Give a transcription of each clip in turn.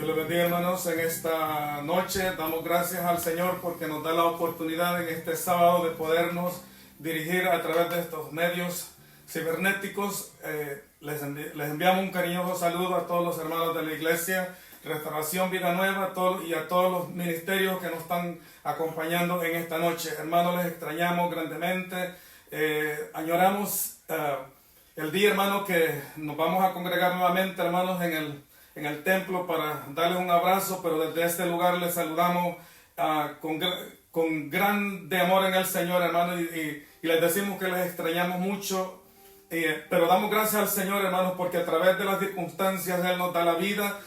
Dios les bendiga, hermanos. En esta noche damos gracias al Señor porque nos da la oportunidad en este sábado de podernos dirigir a través de estos medios cibernéticos. Les enviamos un cariñoso saludo a todos los hermanos de la iglesia Restauración Vida Nueva y a todos los ministerios que nos están acompañando en esta noche. Hermanos, les extrañamos grandemente. Añoramos el día, hermanos, que nos vamos a congregar nuevamente, hermanos, en el templo para darles un abrazo, pero desde este lugar les saludamos con grande amor en el Señor, hermanos, y les decimos que les extrañamos mucho, pero damos gracias al Señor, hermanos, porque a través de las circunstancias Él nos da la vida,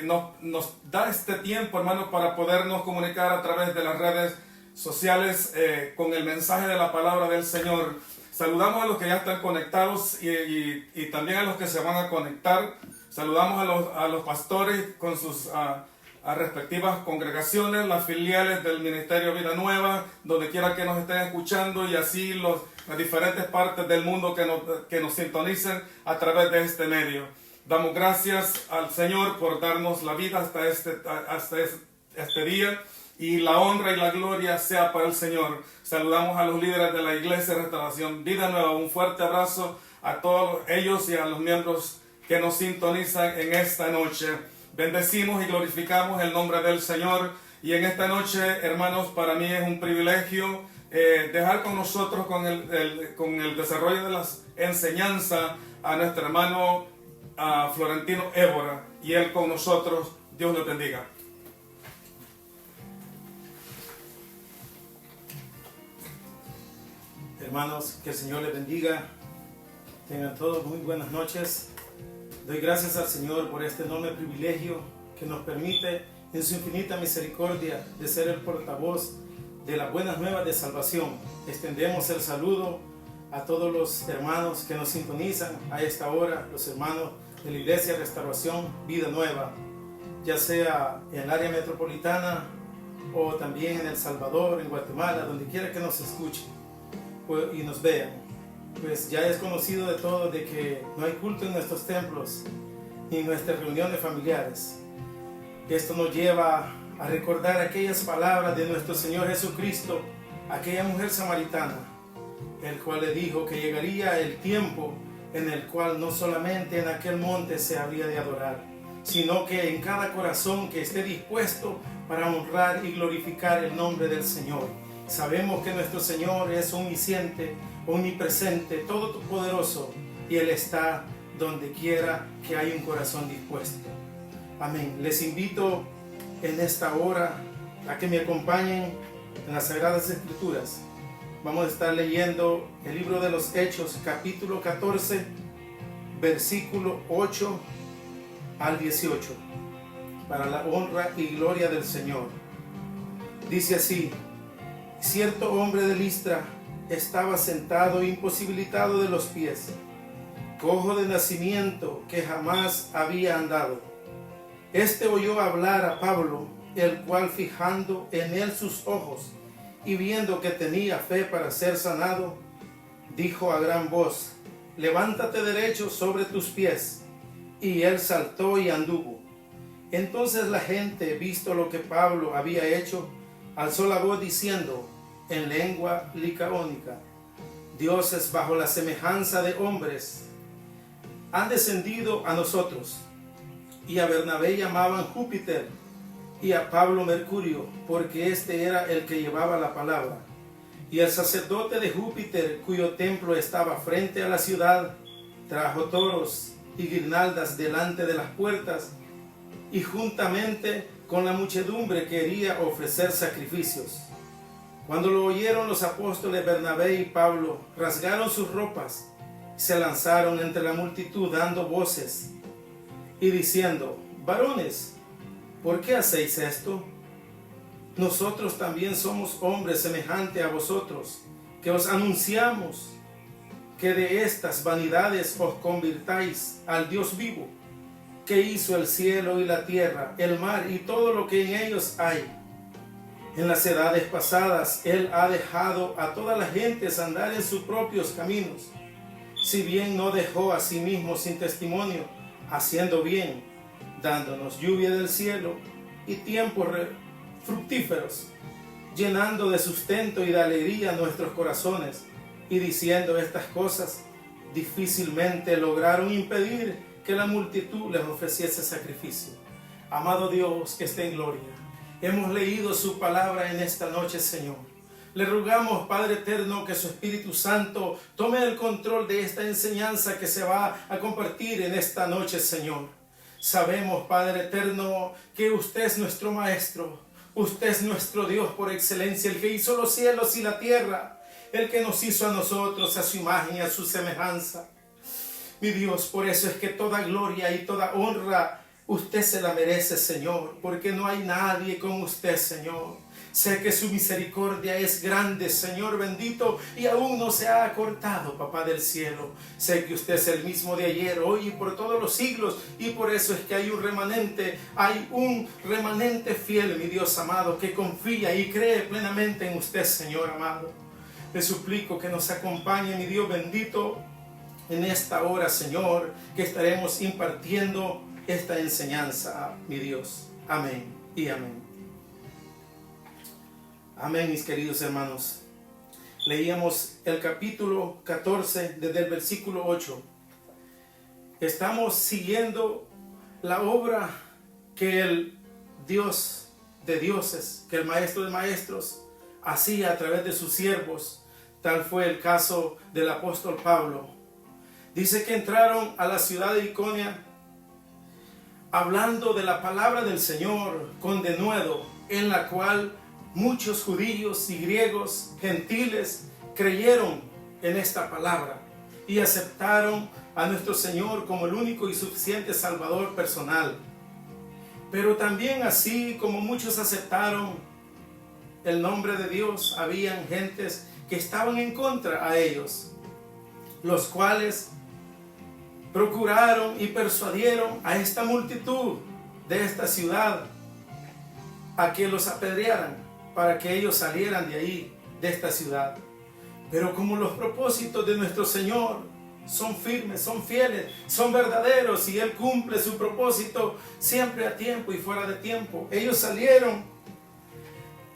nos da este tiempo, hermanos, para podernos comunicar a través de las redes sociales con el mensaje de la palabra del Señor. Saludamos a los que ya están conectados y también a los que se van a conectar. Saludamos a los pastores con sus respectivas congregaciones, las filiales del Ministerio Vida Nueva, donde quiera que nos estén escuchando, y así las diferentes partes del mundo que nos sintonicen a través de este medio. Damos gracias al Señor por darnos la vida hasta este día, y la honra y la gloria sea para el Señor. Saludamos a los líderes de la Iglesia Restauración Vida Nueva. Un fuerte abrazo a todos ellos y a los miembros que nos sintonizan en esta noche. Bendecimos y glorificamos el nombre del Señor. Y en esta noche, hermanos, para mí es un privilegio dejar con nosotros con el desarrollo de las enseñanzas a nuestro hermano Florentino Évora, y él con nosotros. Dios los bendiga. Hermanos, que el Señor les bendiga. Tengan todos muy buenas noches. Doy gracias al Señor por este enorme privilegio que nos permite, en su infinita misericordia, de ser el portavoz de las buenas nuevas de salvación. Extendemos el saludo a todos los hermanos que nos sintonizan a esta hora, los hermanos de la Iglesia Restauración Vida Nueva, ya sea en el área metropolitana o también en El Salvador, en Guatemala, donde quiera que nos escuchen y nos vean. Pues ya es conocido de todos de que no hay culto en nuestros templos ni en nuestras reuniones familiares. Esto nos lleva a recordar aquellas palabras de nuestro Señor Jesucristo, aquella mujer samaritana, el cual le dijo que llegaría el tiempo en el cual no solamente en aquel monte se habría de adorar, sino que en cada corazón que esté dispuesto para honrar y glorificar el nombre del Señor. Sabemos que nuestro Señor es omnisciente, omnipresente, todopoderoso, y Él está donde quiera que hay un corazón dispuesto. Amén. Les invito en esta hora a que me acompañen en las Sagradas Escrituras. Vamos a estar leyendo el libro de los Hechos, capítulo 14, versículo 8 al 18, para la honra y gloria del Señor. Dice así: cierto hombre de Listra estaba sentado imposibilitado de los pies, cojo de nacimiento, que jamás había andado. Este oyó hablar a Pablo, el cual, fijando en él sus ojos y viendo que tenía fe para ser sanado, dijo a gran voz: levántate derecho sobre tus pies. Y él saltó y anduvo. Entonces la gente, visto lo que Pablo había hecho, alzó la voz diciendo en lengua licaónica: dioses bajo la semejanza de hombres han descendido a nosotros. Y a Bernabé llamaban Júpiter y a Pablo Mercurio, porque este era el que llevaba la palabra. Y el sacerdote de Júpiter, cuyo templo estaba frente a la ciudad, trajo toros y guirnaldas delante de las puertas, y juntamente con la muchedumbre quería ofrecer sacrificios. Cuando lo oyeron los apóstoles Bernabé y Pablo, rasgaron sus ropas, se lanzaron entre la multitud dando voces y diciendo: varones, ¿por qué hacéis esto? Nosotros también somos hombres semejantes a vosotros, que os anunciamos que de estas vanidades os convirtáis al Dios vivo, que hizo el cielo y la tierra, el mar y todo lo que en ellos hay. En las edades pasadas Él ha dejado a todas las gentes andar en sus propios caminos, si bien no dejó a sí mismo sin testimonio, haciendo bien, dándonos lluvia del cielo y tiempos fructíferos, llenando de sustento y de alegría nuestros corazones, y diciendo estas cosas, difícilmente lograron impedir que la multitud les ofreciese sacrificio. Amado Dios, que esté en gloria, hemos leído su palabra en esta noche, Señor. Le rogamos, Padre eterno, que su Espíritu Santo tome el control de esta enseñanza que se va a compartir en esta noche, Señor. Sabemos, Padre eterno, que usted es nuestro Maestro. Usted es nuestro Dios por excelencia, el que hizo los cielos y la tierra, el que nos hizo a nosotros a su imagen y a su semejanza. Mi Dios, por eso es que toda gloria y toda honra usted se la merece, Señor, porque no hay nadie como usted, Señor. Sé que su misericordia es grande, Señor bendito, y aún no se ha acortado, Papá del cielo. Sé que usted es el mismo de ayer, hoy y por todos los siglos, y por eso es que hay un remanente fiel, mi Dios amado, que confía y cree plenamente en usted, Señor amado. Le suplico que nos acompañe, mi Dios bendito, en esta hora, Señor, que estaremos impartiendo esta enseñanza, mi Dios. Amén y amén. Amén, mis queridos hermanos. Leíamos el capítulo 14 desde el versículo 8. Estamos siguiendo la obra que el Dios de dioses, que el Maestro de maestros hacía a través de sus siervos. Tal fue el caso del apóstol Pablo. Dice que entraron a la ciudad de Iconio hablando de la palabra del Señor con denuedo, en la cual muchos judíos y griegos, gentiles, creyeron en esta palabra y aceptaron a nuestro Señor como el único y suficiente Salvador personal. Pero también, así como muchos aceptaron el nombre de Dios, habían gentes que estaban en contra a ellos, los cuales procuraron y persuadieron a esta multitud de esta ciudad a que los apedrearan, para que ellos salieran de ahí, de esta ciudad. Pero como los propósitos de nuestro Señor son firmes, son fieles, son verdaderos, y Él cumple su propósito siempre a tiempo y fuera de tiempo, ellos salieron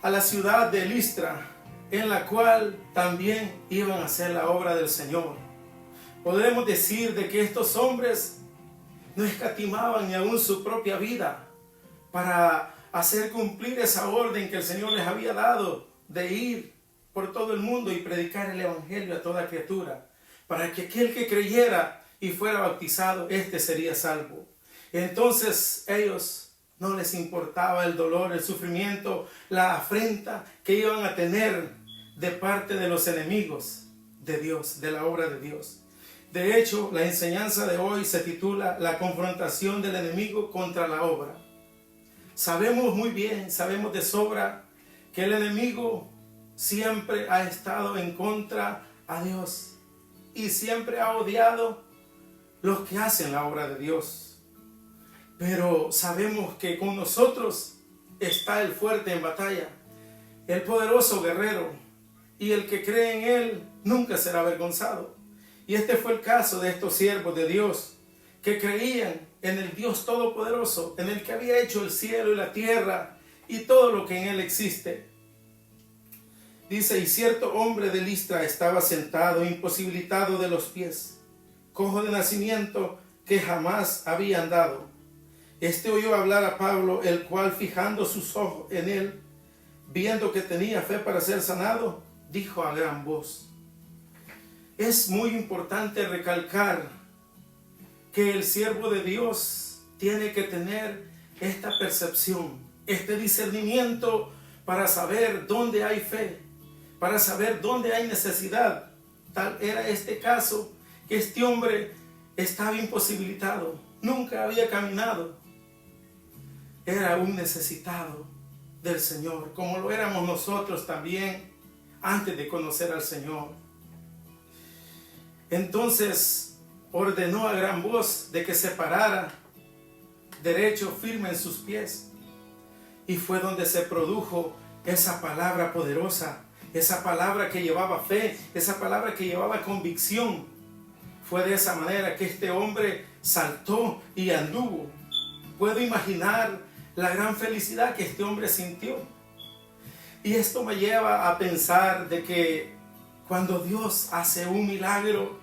a la ciudad de Listra, en la cual también iban a hacer la obra del Señor. Podemos decir de que estos hombres no escatimaban ni aún su propia vida para hacer cumplir esa orden que el Señor les había dado de ir por todo el mundo y predicar el Evangelio a toda criatura, para que aquel que creyera y fuera bautizado, éste sería salvo. Entonces ellos no les importaba el dolor, el sufrimiento, la afrenta que iban a tener de parte de los enemigos de Dios, de la obra de Dios. De hecho, la enseñanza de hoy se titula La confrontación del enemigo contra la obra. Sabemos muy bien, sabemos de sobra que el enemigo siempre ha estado en contra a Dios y siempre ha odiado los que hacen la obra de Dios. Pero sabemos que con nosotros está el fuerte en batalla, el poderoso guerrero, y el que cree en Él nunca será avergonzado. Y este fue el caso de estos siervos de Dios que creían en el Dios Todopoderoso, en el que había hecho el cielo y la tierra y todo lo que en él existe. Dice, y cierto hombre de Listra estaba sentado, imposibilitado de los pies, cojo de nacimiento, que jamás había andado. Este oyó hablar a Pablo, el cual, fijando sus ojos en él, viendo que tenía fe para ser sanado, dijo a gran voz. Es muy importante recalcar que el siervo de Dios tiene que tener esta percepción, este discernimiento para saber dónde hay fe, para saber dónde hay necesidad. Tal era este caso, que este hombre estaba imposibilitado, nunca había caminado. Era un necesitado del Señor, como lo éramos nosotros también antes de conocer al Señor. Entonces ordenó a gran voz de que se parara derecho, firme en sus pies. Y fue donde se produjo esa palabra poderosa, esa palabra que llevaba fe, esa palabra que llevaba convicción. Fue de esa manera que este hombre saltó y anduvo. puedo imaginar la gran felicidad que este hombre sintió. Y esto me lleva a pensar de que cuando Dios hace un milagro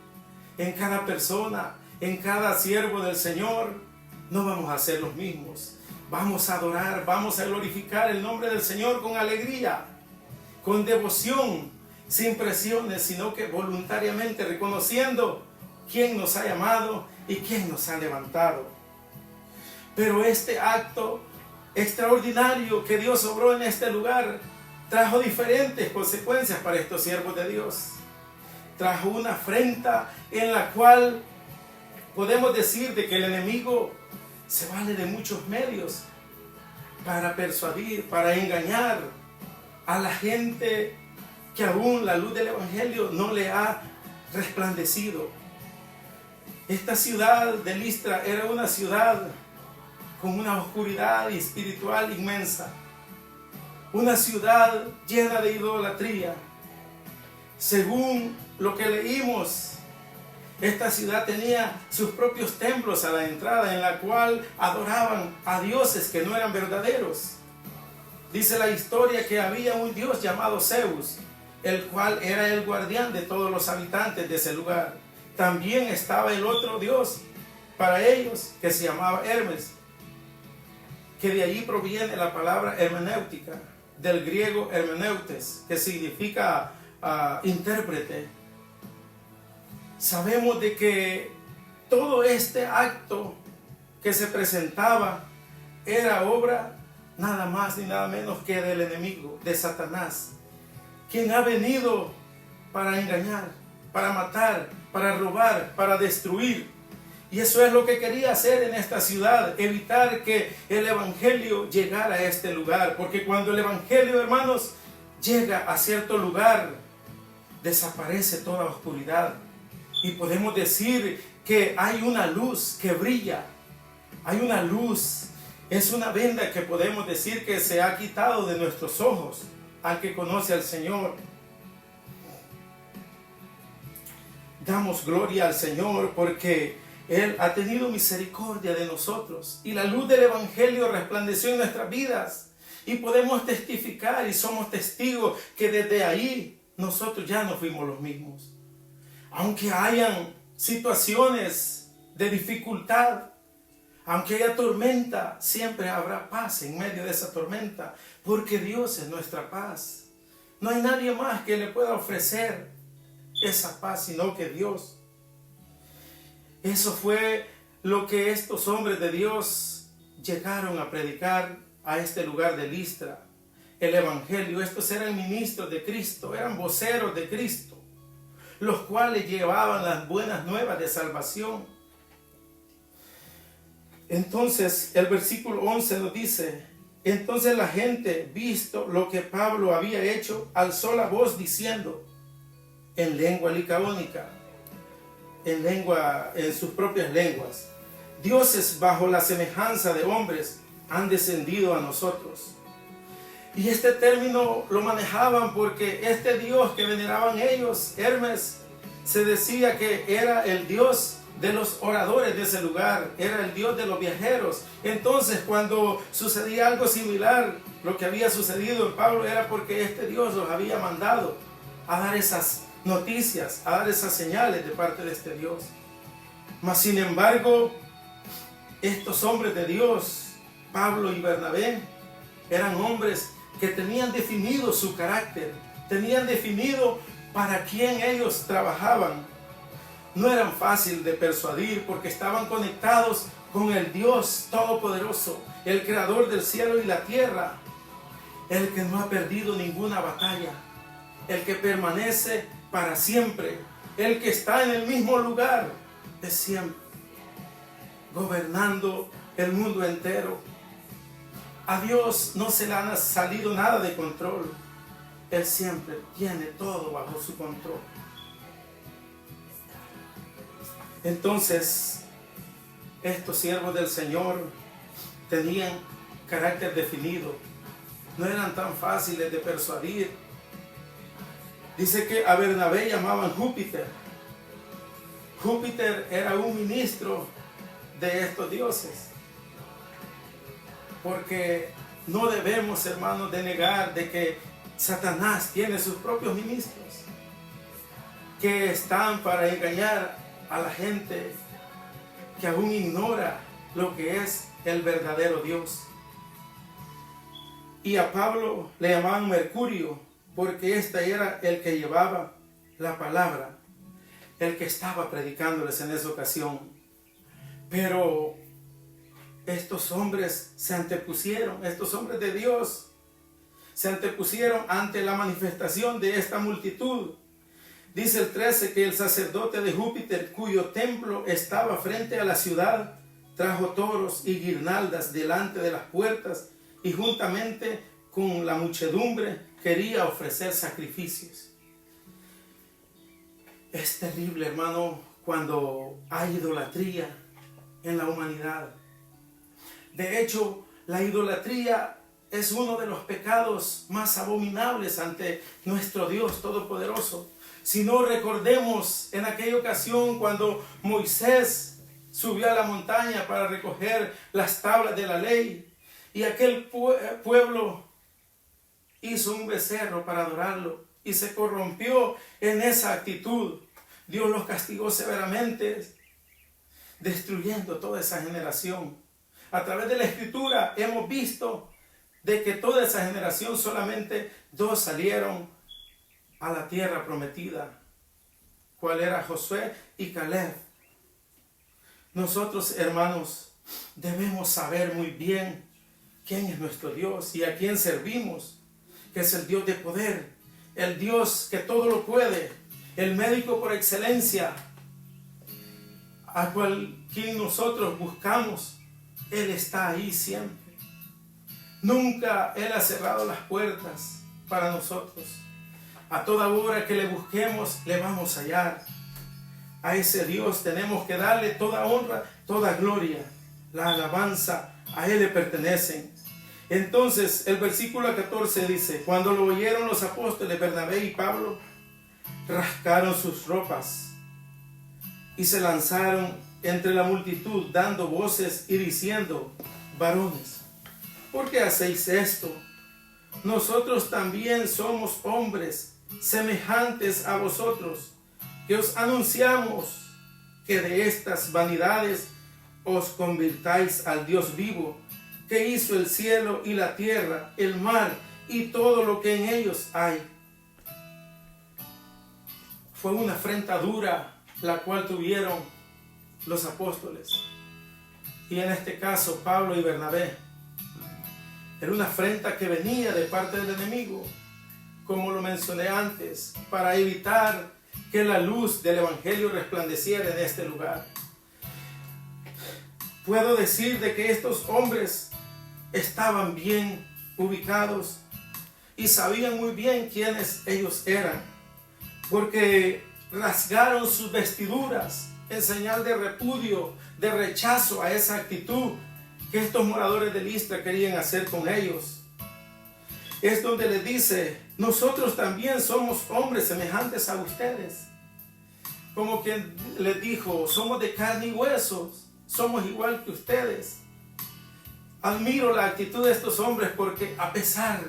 en cada persona, en cada siervo del Señor, no vamos a ser los mismos. Vamos a adorar, vamos a glorificar el nombre del Señor con alegría, con devoción, sin presiones, sino que voluntariamente reconociendo quién nos ha llamado y quién nos ha levantado. Pero este acto extraordinario que Dios obró en este lugar trajo diferentes consecuencias para estos siervos de Dios. Trajo una afrenta en la cual podemos decir de que el enemigo se vale de muchos medios para persuadir, para engañar a la gente que aún la luz del Evangelio no le ha resplandecido. Esta ciudad de Listra era una ciudad con una oscuridad espiritual inmensa. Una ciudad llena de idolatría. Según lo que leímos, esta ciudad tenía sus propios templos a la entrada, en la cual adoraban a dioses que no eran verdaderos. Dice la historia que había un dios llamado Zeus, el cual era el guardián de todos los habitantes de ese lugar. También estaba el otro dios para ellos, que se llamaba Hermes, que de allí proviene la palabra hermenéutica, del griego hermeneutes, que significa intérprete. Sabemos de que todo este acto que se presentaba era obra nada más ni nada menos que del enemigo, de Satanás, quien ha venido para engañar, para matar, para robar, para destruir. Y eso es lo que quería hacer en esta ciudad, evitar que el Evangelio llegara a este lugar. Porque cuando el Evangelio, hermanos, llega a cierto lugar, desaparece toda oscuridad. Y podemos decir que hay una luz que brilla. Hay una luz. Es una venda que podemos decir que se ha quitado de nuestros ojos al que conoce al Señor. Damos gloria al Señor porque Él ha tenido misericordia de nosotros. Y la luz del Evangelio resplandeció en nuestras vidas. Y podemos testificar y somos testigos que desde ahí nosotros ya no fuimos los mismos. Aunque hayan situaciones de dificultad, aunque haya tormenta, siempre habrá paz en medio de esa tormenta, porque Dios es nuestra paz. No hay nadie más que le pueda ofrecer esa paz, sino que Dios. Eso fue lo que estos hombres de Dios llegaron a predicar a este lugar de Listra. El Evangelio, estos eran ministros de Cristo, eran voceros de Cristo, los cuales llevaban las buenas nuevas de salvación. Entonces el versículo 11 nos dice: entonces la gente, visto lo que Pablo había hecho, alzó la voz diciendo en lengua licaónica, en sus propias lenguas: dioses bajo la semejanza de hombres han descendido a nosotros. Y este término lo manejaban porque este dios que veneraban ellos, Hermes, se decía que era el dios de los oradores de ese lugar, era el dios de los viajeros. Entonces, cuando sucedía algo similar, lo que había sucedido en Pablo era porque este dios los había mandado a dar esas noticias, a dar esas señales de parte de este dios. Mas sin embargo, estos hombres de Dios, Pablo y Bernabé, eran hombres que tenían definido su carácter, tenían definido para quién ellos trabajaban. No eran fáciles de persuadir porque estaban conectados con el Dios Todopoderoso, el Creador del cielo y la tierra, el que no ha perdido ninguna batalla, el que permanece para siempre, el que está en el mismo lugar de siempre, gobernando el mundo entero. A Dios no se le ha salido nada de control. Él siempre tiene todo bajo su control. Entonces, estos siervos del Señor tenían carácter definido. No eran tan fáciles de persuadir. Dice que a Bernabé llamaban Júpiter. Júpiter era un ministro de estos dioses. porque no debemos, hermanos, de negar de que Satanás tiene sus propios ministros que están para engañar a la gente que aún ignora lo que es el verdadero Dios. Y a Pablo le llamaban Mercurio, porque este era el que llevaba la palabra, el que estaba predicándoles en esa ocasión. Pero estos hombres se antepusieron, estos hombres de Dios, se antepusieron ante la manifestación de esta multitud. Dice el 13 que el sacerdote de Júpiter, cuyo templo estaba frente a la ciudad, trajo toros y guirnaldas delante de las puertas y juntamente con la muchedumbre quería ofrecer sacrificios. Es terrible, hermano, cuando hay idolatría en la humanidad. De hecho, la idolatría es uno de los pecados más abominables ante nuestro Dios Todopoderoso. Si no, recordemos en aquella ocasión cuando Moisés subió a la montaña para recoger las tablas de la ley y aquel pueblo hizo un becerro para adorarlo y se corrompió en esa actitud. Dios los castigó severamente, destruyendo toda esa generación. A través de la Escritura hemos visto de que toda esa generación solamente 2 salieron a la tierra prometida, cuál era Josué y Caleb. Nosotros, hermanos, debemos saber muy bien quién es nuestro Dios y a quién servimos, que es el Dios de poder, el Dios que todo lo puede, el médico por excelencia, a quien nosotros buscamos. Él está ahí siempre. Nunca Él ha cerrado las puertas para nosotros. A toda hora que le busquemos, le vamos a hallar. A ese Dios tenemos que darle toda honra, toda gloria. La alabanza a Él le pertenecen. Entonces, el versículo 14 dice: cuando lo oyeron los apóstoles Bernabé y Pablo, rascaron sus ropas y se lanzaron entre la multitud, dando voces y diciendo: varones, ¿por qué hacéis esto? Nosotros también somos hombres semejantes a vosotros, que os anunciamos que de estas vanidades os convirtáis al Dios vivo, que hizo el cielo y la tierra, el mar y todo lo que en ellos hay. Fue una afrenta dura la cual tuvieron los apóstoles, y en este caso Pablo y Bernabé. Era una afrenta que venía de parte del enemigo, como lo mencioné antes, para evitar que la luz del evangelio resplandeciera en este lugar. Puedo decir de que estos hombres estaban bien ubicados y sabían muy bien quiénes ellos eran, porque rasgaron sus vestiduras en señal de repudio, de rechazo a esa actitud que estos moradores de Listra querían hacer con ellos. Es donde les dice: nosotros también somos hombres semejantes a ustedes. Como quien les dijo: somos de carne y huesos, somos igual que ustedes. Admiro la actitud de estos hombres, porque a pesar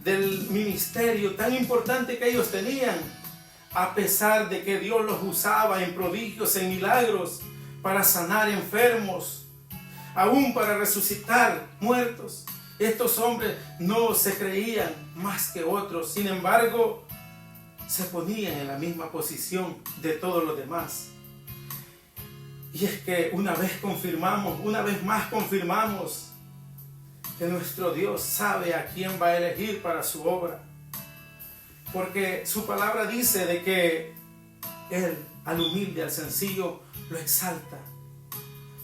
del ministerio tan importante que ellos tenían, a pesar de que Dios los usaba en prodigios, en milagros, para sanar enfermos, aún para resucitar muertos, estos hombres no se creían más que otros. Sin embargo, se ponían en la misma posición de todos los demás. Y es que una vez más confirmamos que nuestro Dios sabe a quién va a elegir para su obra. Porque su palabra dice de que Él al humilde, al sencillo, lo exalta,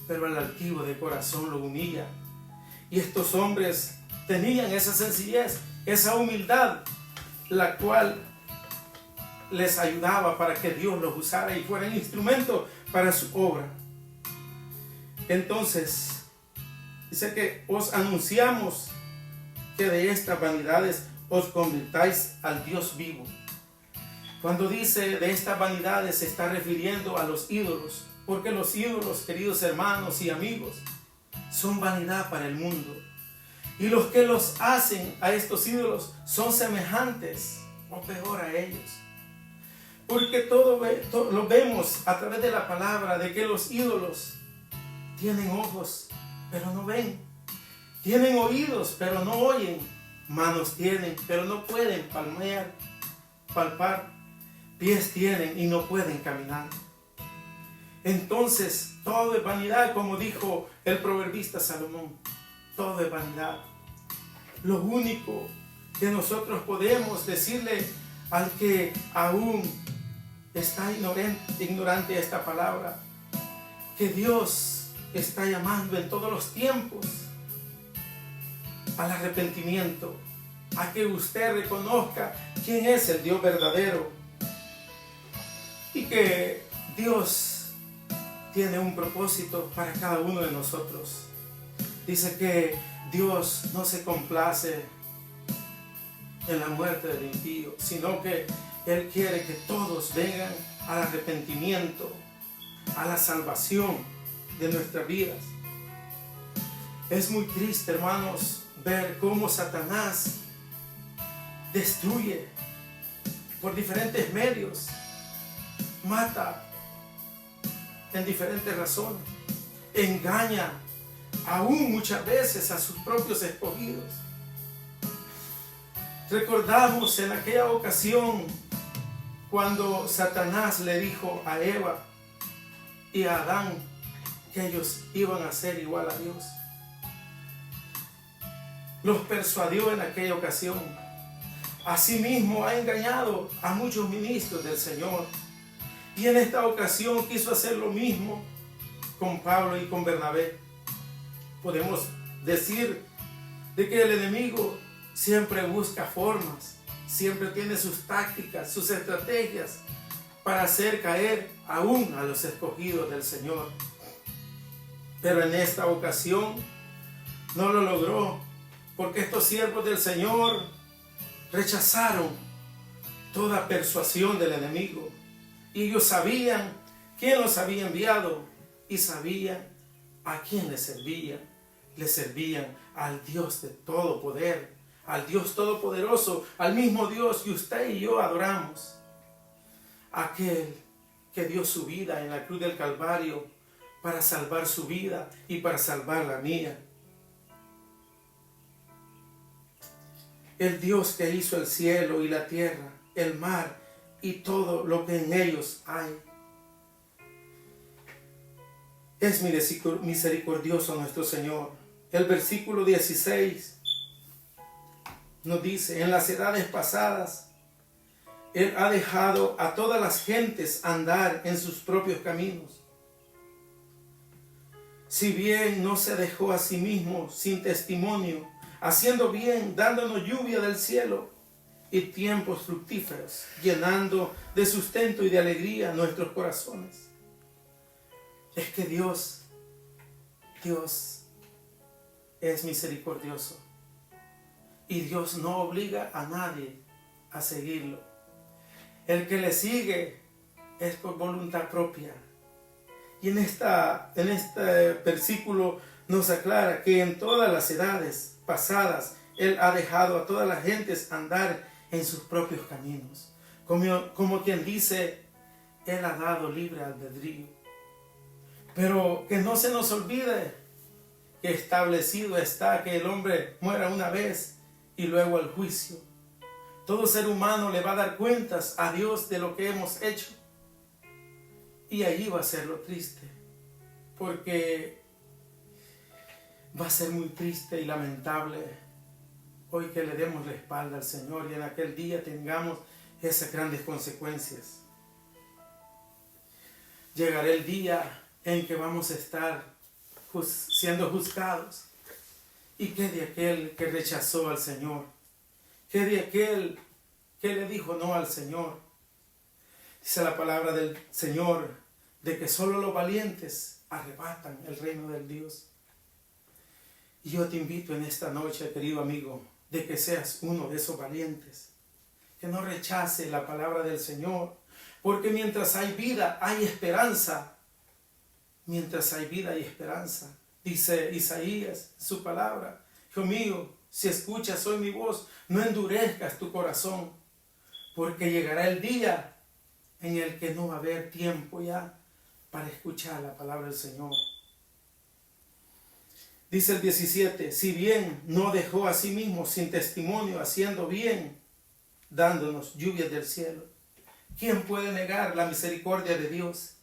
pero al altivo de corazón lo humilla. Y estos hombres tenían esa sencillez, esa humildad, la cual les ayudaba para que Dios los usara y fueran instrumentos para su obra. Entonces, dice que os anunciamos que de estas vanidades os convirtáis al Dios vivo. Cuando dice de estas vanidades, se está refiriendo a los ídolos, porque los ídolos, queridos hermanos y amigos, son vanidad para el mundo. Y los que los hacen a estos ídolos son semejantes o peor a ellos. Porque todo lo vemos a través de la palabra, de que los ídolos tienen ojos, pero no ven. Tienen oídos, pero no oyen. Manos tienen, pero no pueden palpar. Pies tienen y no pueden caminar. Entonces, todo es vanidad, como dijo el proverbista Salomón. Todo es vanidad. Lo único que nosotros podemos decirle al que aún está ignorante de esta palabra, que Dios está llamando en todos los tiempos al arrepentimiento, a que usted reconozca quién es el Dios verdadero y que Dios tiene un propósito para cada uno de nosotros. Dice que Dios no se complace en la muerte del impío, sino que Él quiere que todos vengan al arrepentimiento, a la salvación de nuestras vidas. Es muy triste, hermanos, ver cómo Satanás destruye por diferentes medios, mata en diferentes razones, engaña aún muchas veces a sus propios escogidos. Recordamos en aquella ocasión cuando Satanás le dijo a Eva y a Adán que ellos iban a ser igual a Dios. Los persuadió en aquella ocasión. Asimismo ha engañado a muchos ministros del Señor. Y en esta ocasión quiso hacer lo mismo con Pablo y con Bernabé. Podemos decir de que el enemigo siempre busca formas, siempre tiene sus tácticas, sus estrategias para hacer caer aún a los escogidos del Señor. Pero en esta ocasión no lo logró, porque estos siervos del Señor rechazaron toda persuasión del enemigo. Y ellos sabían quién los había enviado y sabían a quién les servían. Les servían al Dios de todo poder, al Dios todopoderoso, al mismo Dios que usted y yo adoramos. Aquel que dio su vida en la cruz del Calvario para salvar su vida y para salvar la mía. El Dios que hizo el cielo y la tierra, el mar y todo lo que en ellos hay. Es misericordioso nuestro Señor. El versículo 16 nos dice: en las edades pasadas, Él ha dejado a todas las gentes andar en sus propios caminos. Si bien no se dejó a sí mismo sin testimonio, haciendo bien, dándonos lluvia del cielo y tiempos fructíferos, llenando de sustento y de alegría nuestros corazones. Es que Dios es misericordioso y Dios no obliga a nadie a seguirlo. El que le sigue es por voluntad propia. Y en este versículo nos aclara que en todas las edades pasadas Él ha dejado a todas las gentes andar en sus propios caminos. Como quien dice, Él ha dado libre albedrío. Pero que no se nos olvide que establecido está que el hombre muera una vez y luego al juicio. Todo ser humano le va a dar cuentas a Dios de lo que hemos hecho. Y allí va a ser lo triste, porque va a ser muy triste y lamentable hoy que le demos la espalda al Señor y en aquel día tengamos esas grandes consecuencias. Llegará el día en que vamos a estar siendo juzgados. ¿Y qué de aquel que rechazó al Señor? ¿Qué de aquel que le dijo no al Señor? Dice la palabra del Señor de que solo los valientes arrebatan el reino del Dios. Y yo te invito en esta noche, querido amigo, de que seas uno de esos valientes, que no rechace la palabra del Señor, porque mientras hay vida, hay esperanza. Mientras hay vida, hay esperanza. Dice Isaías, su palabra, Hijo mío, si escuchas hoy mi voz, no endurezcas tu corazón, porque llegará el día en el que no va a haber tiempo ya para escuchar la palabra del Señor. Dice el 17, si bien no dejó a sí mismo sin testimonio, haciendo bien, dándonos lluvias del cielo. ¿Quién puede negar la misericordia de Dios?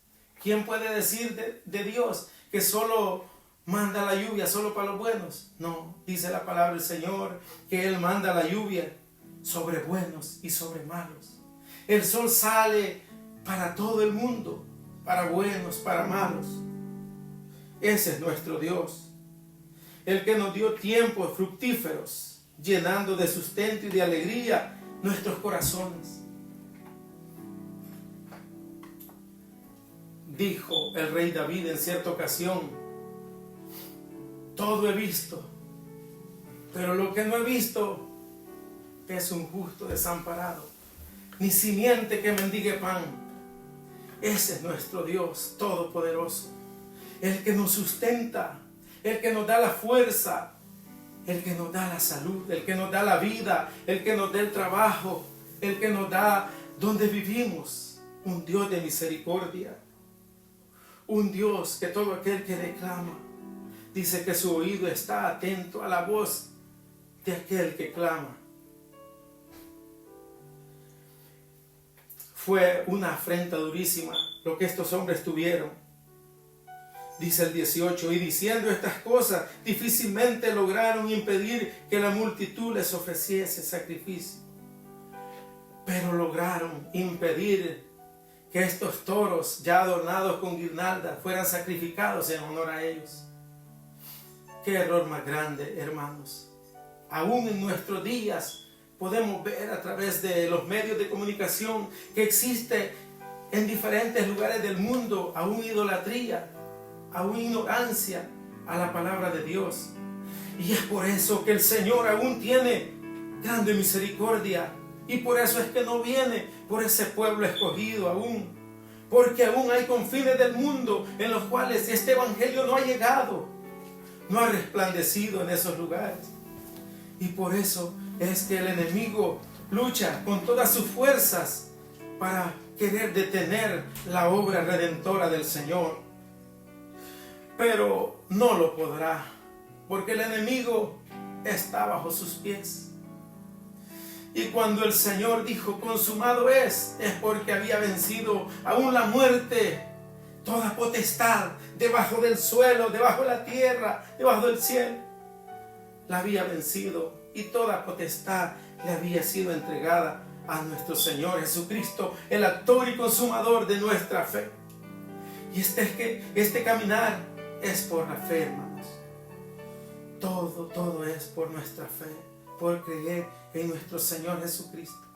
¿Quién puede decir de Dios que solo manda la lluvia solo para los buenos? No, dice la palabra del Señor que Él manda la lluvia sobre buenos y sobre malos. El sol sale para todo el mundo, para buenos, para malos. Ese es nuestro Dios, el que nos dio tiempos fructíferos, llenando de sustento y de alegría nuestros corazones. Dijo el rey David en cierta ocasión, todo he visto, pero lo que no he visto es un justo desamparado, ni simiente que mendigue pan. Ese es nuestro Dios todopoderoso, el que nos sustenta, el que nos da la fuerza, el que nos da la salud, el que nos da la vida, el que nos da el trabajo, el que nos da donde vivimos. Un Dios de misericordia, un Dios que todo aquel que le clama, dice que su oído está atento a la voz de aquel que clama. Fue una afrenta durísima lo que estos hombres tuvieron. Dice el 18, y diciendo estas cosas, difícilmente lograron impedir que la multitud les ofreciese sacrificio. Pero lograron impedir que estos toros ya adornados con guirnaldas fueran sacrificados en honor a ellos. Qué error más grande, hermanos. Aún en nuestros días podemos ver a través de los medios de comunicación que existe en diferentes lugares del mundo aún idolatría, aún ignorancia a la palabra de Dios. Y es por eso que el Señor aún tiene grande misericordia. Y por eso es que no viene por ese pueblo escogido aún. Porque aún hay confines del mundo en los cuales este evangelio no ha llegado, no ha resplandecido en esos lugares. Y por eso es que el enemigo lucha con todas sus fuerzas para querer detener la obra redentora del Señor. Pero no lo podrá, porque el enemigo está bajo sus pies. Y cuando el Señor dijo consumado es porque había vencido aún la muerte, toda potestad debajo del suelo, debajo de la tierra, debajo del cielo, la había vencido, y toda potestad le había sido entregada a nuestro Señor Jesucristo, el autor y consumador de nuestra fe. Y este caminar es por la fe, hermanos. Todo es por nuestra fe, por creer en nuestro Señor Jesucristo.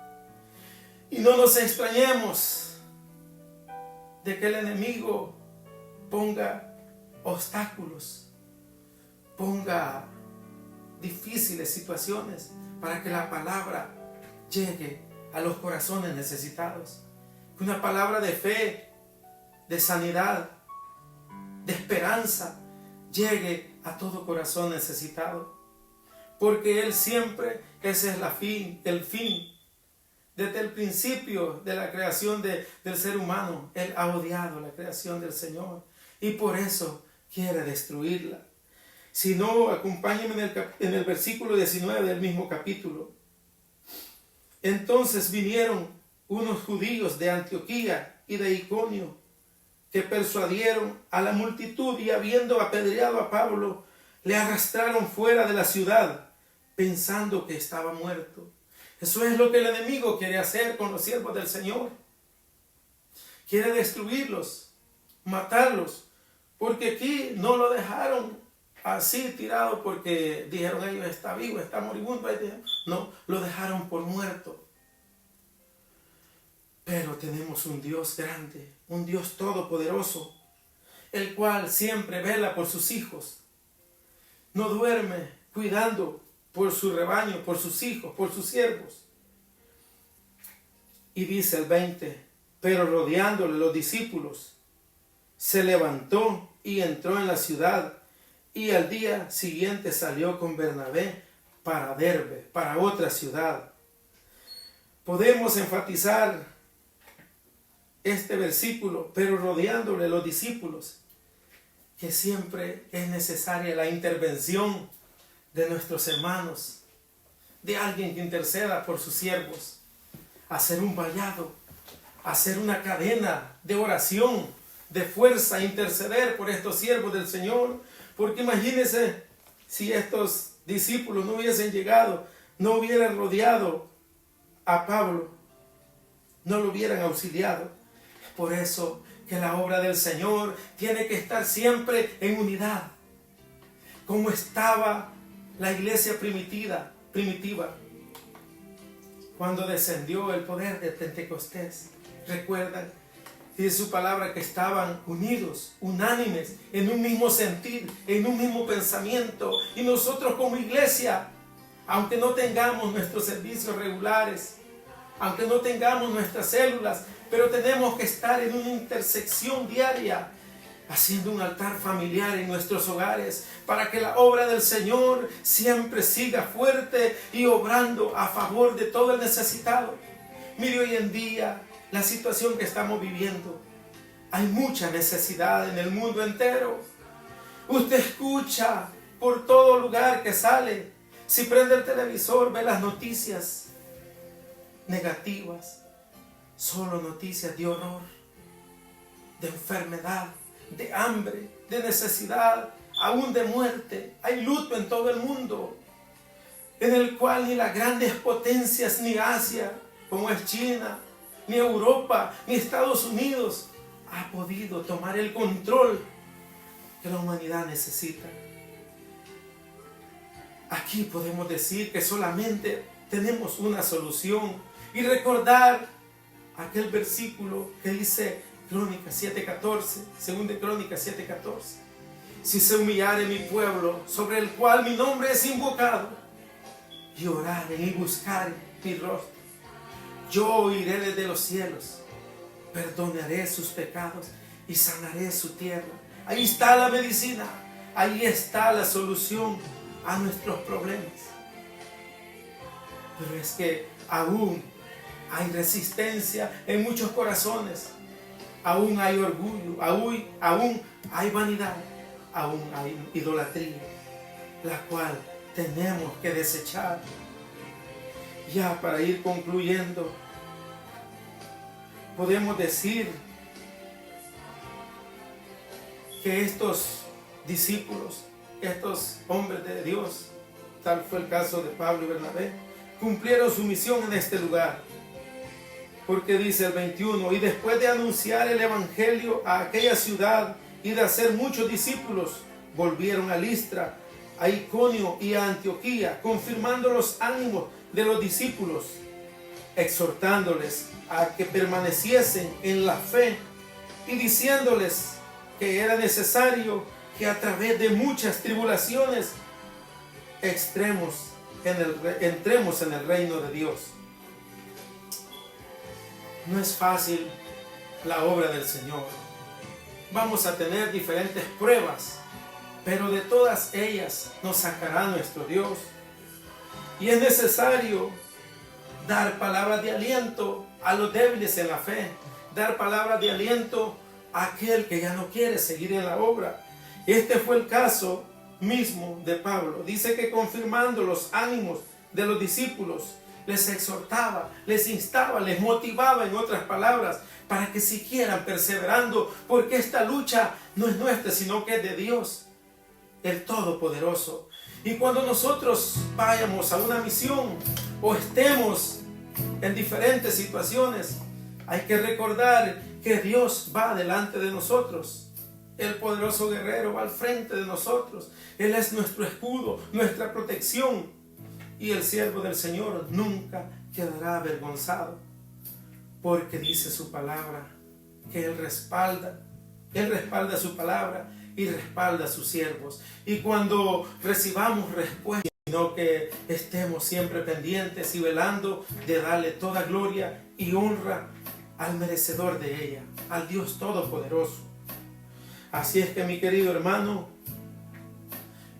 Y no nos extrañemos de que el enemigo ponga obstáculos, ponga difíciles situaciones para que la palabra llegue a los corazones necesitados. Que una palabra de fe, de sanidad, de esperanza llegue a todo corazón necesitado. Porque Él siempre, ese es el fin. Desde el principio de la creación del ser humano, Él ha odiado la creación del Señor y por eso quiere destruirla. Si no, acompáñenme en el versículo 19 del mismo capítulo. Entonces vinieron unos judíos de Antioquía y de Iconio que persuadieron a la multitud y habiendo apedreado a Pablo, le arrastraron fuera de la ciudad pensando que estaba muerto. Eso es lo que el enemigo quiere hacer con los siervos del Señor. Quiere destruirlos, matarlos, porque aquí no lo dejaron así tirado porque dijeron ellos está vivo, está moribundo. No, lo dejaron por muerto. Pero tenemos un Dios grande, un Dios todopoderoso, el cual siempre vela por sus hijos. No duerme cuidando por su rebaño, por sus hijos, por sus siervos. Y dice el 20, pero rodeándole los discípulos, se levantó y entró en la ciudad y al día siguiente salió con Bernabé para Derbe, para otra ciudad. Podemos enfatizar este versículo, pero rodeándole los discípulos, que siempre es necesaria la intervención de nuestros hermanos, de alguien que interceda por sus siervos, hacer un vallado, hacer una cadena de oración, de fuerza, interceder por estos siervos del Señor, porque imagínense si estos discípulos no hubiesen llegado, no hubieran rodeado a Pablo, no lo hubieran auxiliado. Por eso que la obra del Señor tiene que estar siempre en unidad, como estaba la iglesia primitiva, cuando descendió el poder de Pentecostés. Recuerdan, dice su palabra, que estaban unidos, unánimes, en un mismo sentir, en un mismo pensamiento. Y nosotros como iglesia, aunque no tengamos nuestros servicios regulares, aunque no tengamos nuestras células, pero tenemos que estar en una intersección diaria, haciendo un altar familiar en nuestros hogares, para que la obra del Señor siempre siga fuerte y obrando a favor de todo el necesitado. Mire, hoy en día, la situación que estamos viviendo, hay mucha necesidad en el mundo entero. Usted escucha por todo lugar que sale. Si prende el televisor, ve las noticias negativas, solo noticias de horror, de enfermedad, de hambre, de necesidad, aún de muerte. Hay luto en todo el mundo, en el cual ni las grandes potencias, ni Asia, como es China, ni Europa, ni Estados Unidos, ha podido tomar el control que la humanidad necesita. Aquí podemos decir que solamente tenemos una solución, y recordar aquel versículo que dice Crónicas 7:14, 2 Crónicas 7:14. Si se humillare mi pueblo, sobre el cual mi nombre es invocado, y oraren y buscaren mi rostro, yo oiré desde los cielos, perdonaré sus pecados y sanaré su tierra. Ahí está la medicina, ahí está la solución a nuestros problemas. Pero es que aún hay resistencia en muchos corazones, aún hay orgullo, aún hay vanidad, aún hay idolatría, la cual tenemos que desechar. Ya para ir concluyendo, podemos decir que estos discípulos, estos hombres de Dios, tal fue el caso de Pablo y Bernabé, cumplieron su misión en este lugar. Porque dice el 21, y después de anunciar el evangelio a aquella ciudad y de hacer muchos discípulos, volvieron a Listra, a Iconio y a Antioquía, confirmando los ánimos de los discípulos, exhortándoles a que permaneciesen en la fe y diciéndoles que era necesario que a través de muchas tribulaciones entremos en el reino de Dios. No es fácil la obra del Señor. Vamos a tener diferentes pruebas, pero de todas ellas nos sacará nuestro Dios. Y es necesario dar palabras de aliento a los débiles en la fe, dar palabras de aliento a aquel que ya no quiere seguir en la obra. Este fue el caso mismo de Pablo. Dice que confirmando los ánimos de los discípulos, les exhortaba, les instaba, les motivaba, en otras palabras, para que siguieran perseverando, porque esta lucha no es nuestra, sino que es de Dios, el Todopoderoso. Y cuando nosotros vayamos a una misión o estemos en diferentes situaciones, hay que recordar que Dios va delante de nosotros. El poderoso guerrero va al frente de nosotros. Él es nuestro escudo, nuestra protección. Y el siervo del Señor nunca quedará avergonzado, porque dice su palabra que Él respalda su palabra y respalda a sus siervos. Y cuando recibamos respuesta, sino que estemos siempre pendientes y velando de darle toda gloria y honra al merecedor de ella, al Dios Todopoderoso. Así es que, mi querido hermano,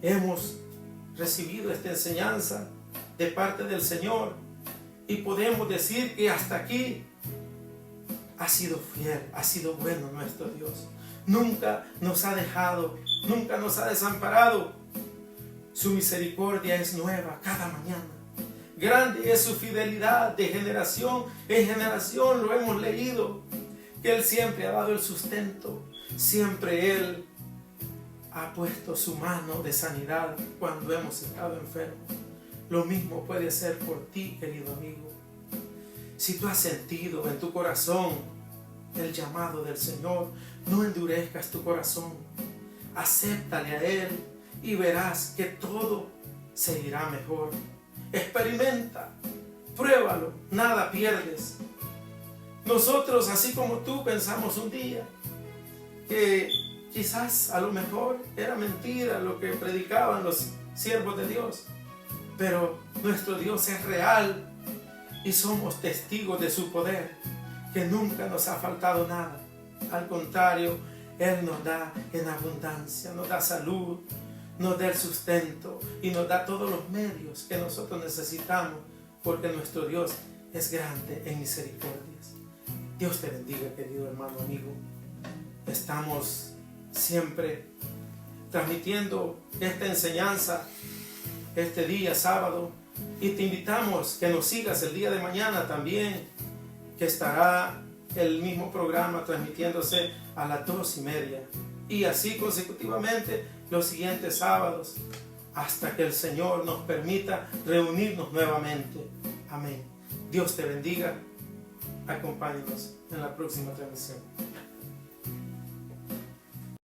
hemos recibido esta enseñanza de parte del Señor y podemos decir que hasta aquí ha sido fiel, ha sido bueno nuestro Dios. Nunca nos ha dejado, nunca nos ha desamparado. Su misericordia es nueva cada mañana. Grande es su fidelidad de generación en generación, lo hemos leído, que Él siempre ha dado el sustento, siempre Él ha puesto su mano de sanidad cuando hemos estado enfermos. Lo mismo puede ser por ti, querido amigo. Si tú has sentido en tu corazón el llamado del Señor, no endurezcas tu corazón. Acéptale a Él y verás que todo se irá mejor. Experimenta, pruébalo, nada pierdes. Nosotros, así como tú, pensamos un día que quizás a lo mejor era mentira lo que predicaban los siervos de Dios, pero nuestro Dios es real y somos testigos de su poder, que nunca nos ha faltado nada. Al contrario, Él nos da en abundancia, nos da salud, nos da el sustento y nos da todos los medios que nosotros necesitamos, porque nuestro Dios es grande en misericordias. Dios te bendiga, querido hermano, amigo. Estamos siempre transmitiendo esta enseñanza este día sábado y te invitamos que nos sigas el día de mañana también, que estará el mismo programa transmitiéndose a las 2:30 y así consecutivamente los siguientes sábados hasta que el Señor nos permita reunirnos nuevamente. Amén. Dios te bendiga. Acompáñanos en la próxima transmisión.